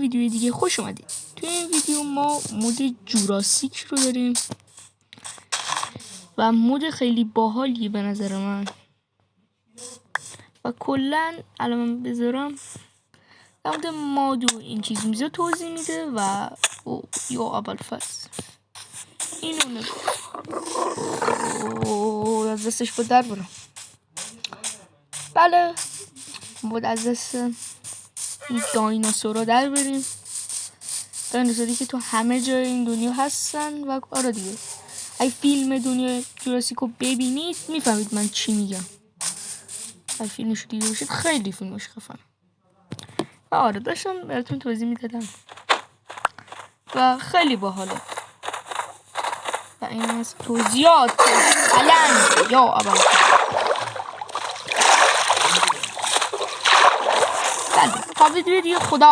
ویدیو دیگه خوش اومدید. توی این ویدیو ما مود جوراسیک رو داریم و مود خیلی باحالیه به نظر من و کلا الان من بذارم در مورد ماد و این چیز میزه توضیح میده و یا اول فصل اینو نگاه از دستش با در برم. بله بود از دست این دایناسورا در بریم. دایناسوری که تو همه جای این دنیا هستن و آره دیگه اگه فیلم دنیا جوراسیک رو ببینید میفهمید من چی میگم. اگه فیلمش رو دیده باشید خیلی فیلمش خفنه و آره داشتم براتون توضیح میدادم و خیلی باحاله و این از توضیحات پلنگ یا اول. بله تا ویدیو دیگه خدا